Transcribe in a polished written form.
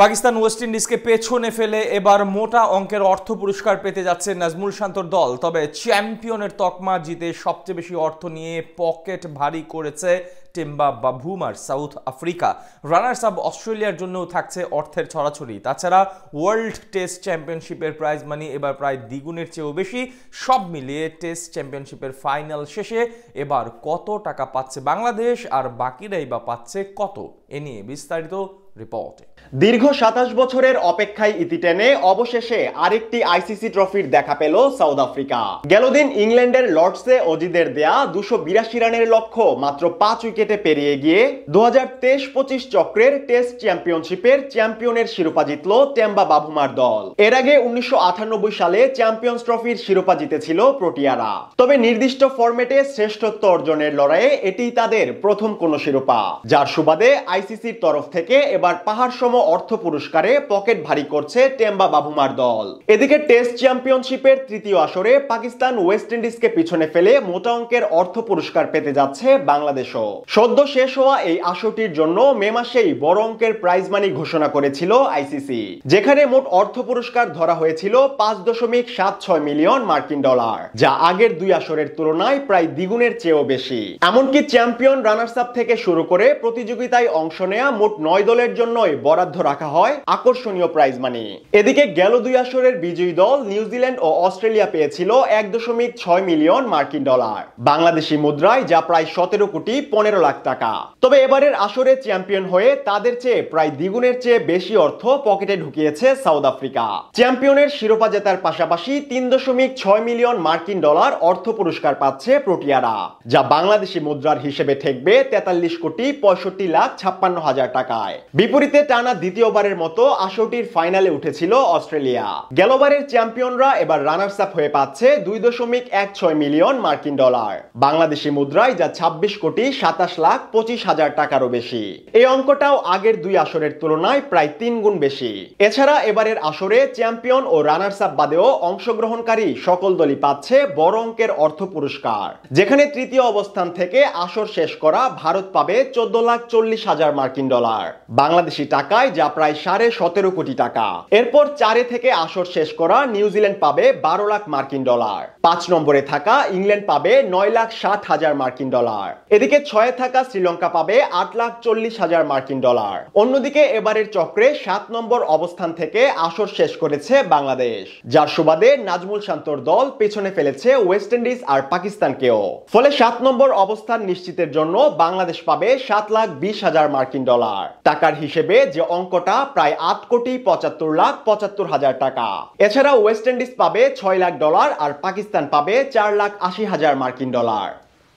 Pakistan West ইন্ডিজকে পেছনে ফেলে এবার মোটা অঙ্কের অর্থ পুরস্কার পেতে যাচ্ছে নাজমুল শান্তর দল। তবে চ্যাম্পিয়নের তকমা জিতে সবচেয়ে বেশি অর্থ নিয়ে পকেট ভারী করেছে টেম্বা বাভুমার সাউথ আফ্রিকা। রানার্স আপ অস্ট্রেলিয়ার জন্যও থাকছে অর্থের ছড়াছড়ি। তাছাড়া ওয়ার্ল্ড টেস্ট চ্যাম্পিয়নশিপের প্রাইজ মানি এবার প্রায় দ্বিগুণের চেয়েও বেশি। সব মিলিয়ে টেস্ট চ্যাম্পিয়নশিপের ফাইনাল শেষে এবার কত টাকা পাচ্ছে বাংলাদেশ আর বাকিরাই বা পাচ্ছে কত, এ নিয়ে বিস্তারিত রিপোর্টে। দীর্ঘ ২৭ বছরের অপেক্ষায় ইতি টেনে অবশেষে আরেকটি আইসিসি ট্রফির দেখা পেল সাউথ আফ্রিকা। গেল দিন ইংল্যান্ডের লর্ডসে অজিদের দেয়া ২৮২ রানের লক্ষ্য মাত্র ৫ উইকেটে পেরিয়ে গিয়ে ২০২৩-২৫ চক্রের টেস্ট চ্যাম্পিয়নশিপের চ্যাম্পিয়নের শিরোপা জিতল টেম্বা বাভুমার দল। এর আগে ১৯৯৮ সালে চ্যাম্পিয়ন্স ট্রফির শিরোপা জিতেছিল প্রোটিয়ারা। তবে নির্দিষ্ট ফরম্যাটে শ্রেষ্ঠত্ব অর্জনের লড়াইয়ে এটিই তাদের প্রথম কোনো শিরোপা, যার সুবাদে আইসিসির তরফ থেকে এবার পাহাড়সম অর্থ পুরস্কারে পকেট ভারী করছে টেম্বা বাভুমার দল। এদিকে টেস্ট চ্যাম্পিয়নশিপের তৃতীয় আসরে পাকিস্তান ওয়েস্ট ইন্ডিজকে পিছনে ফেলে মোটা অঙ্কের অর্থ পুরস্কার পেতে যাচ্ছে বাংলাদেশও। সদ্য শেষ হওয়া এই আসরটির জন্য মে মাসেই বড় অঙ্কের প্রাইজ মানি ঘোষণা করেছিল আইসিসি, যেখানে মোট অর্থ পুরস্কার ধরা হয়েছিল ৫.৭৬ মিলিয়ন মার্কিন ডলার, যা আগের দুই আসরের তুলনায় প্রায় দ্বিগুণের চেয়েও বেশি। এমনকি চ্যাম্পিয়ন, রানার্স আপ থেকে শুরু করে প্রতিযোগিতায় অংশ নেয়া মোট ৯ দলের জন্যই বরাদ্দ রাখা হয় আকর্ষণীয় প্রাইজ মানি। এদিকে গেল দুই আসরের বিজয়ী দল নিউজিল্যান্ড ও অস্ট্রেলিয়া পেয়েছিল ১.৬ মিলিয়ন মার্কিন ডলার, বাংলাদেশি মুদ্রায় যা প্রায় ১৭ কোটি ১৫ লাখ টাকা। তবে এবারের আসরে চ্যাম্পিয়ন হয়ে তাদের চেয়ে প্রায় দ্বিগুণের চেয়ে বেশি অর্থ পকেটে ঢুকিয়েছে সাউথ আফ্রিকা। চ্যাম্পিয়নের শিরোপা জেতার পাশাপাশি ৩.৬ মিলিয়ন মার্কিন ডলার অর্থ পুরস্কার পাচ্ছে প্রোটিয়ারা, যা বাংলাদেশি মুদ্রার হিসেবে ঠেকবে ৪৩ কোটি ৬৫ লাখ ৫৬ হাজার টাকায়। বিপরীতে টানা দ্বিতীয়বারের মতো আসরটির ফাইনালে উঠেছিল অস্ট্রেলিয়া। গেলবারের চ্যাম্পিয়নরা এবার রানার্স আপ হয়ে পাচ্ছে ২.১৬ মিলিয়ন মার্কিন ডলার, বাংলাদেশি মুদ্রায় যা ২৬ কোটি ২৭ লাখ ২৫ হাজার টাকারও বেশি। এই অঙ্কটাও আগের দুই আসরের তুলনায় প্রায় ৩ গুণ বেশি। এছাড়া এবারের আসরে চ্যাম্পিয়ন ও রানার্স আপ বাদেও অংশগ্রহণকারী সকল দলই পাচ্ছে বড় অঙ্কের অর্থ পুরস্কার, যেখানে তৃতীয় অবস্থান থেকে আসর শেষ করা ভারত পাবে ১৪,৪০,০০০ মার্কিন ডলার, বাংলাদেশি টাকায় যা প্রায় ১৭.৫ কোটি টাকা। এরপর ৪ থেকে আসর শেষ করা নিউজিল্যান্ড পাবে ১২ লাখ মার্কিন ডলার। ৫ নম্বরে থাকা ইংল্যান্ড পাবে ৯,৬০,০০০ মার্কিন ডলার। এদিকে ৬ থাকা শ্রীলঙ্কা পাবে ৮,৪০,০০০ মার্কিন ডলার। অন্যদিকে এবারের চক্রে ৭ নম্বর অবস্থান থেকে আসর শেষ করেছে বাংলাদেশ, যার সুবাদে নাজমুল শান্তর দল পেছনে ফেলেছে ওয়েস্ট ইন্ডিজ আর পাকিস্তানকেও। ফলে ৭ নম্বর অবস্থান নিশ্চিতের জন্য বাংলাদেশ পাবে ৭,২০,০০০ মার্কিন ডলার। টাকার হিসেবে যে অঙ্কটা প্রায় ৮ কোটি ৭৫ লাখ ৭৫ হাজার টাকা। এছাড়া ওয়েস্ট ইন্ডিজ পাবে ৬ লাখ ডলার আর পাকিস্তান পাবে ৪,৮০,০০০ মার্কিন ডলার।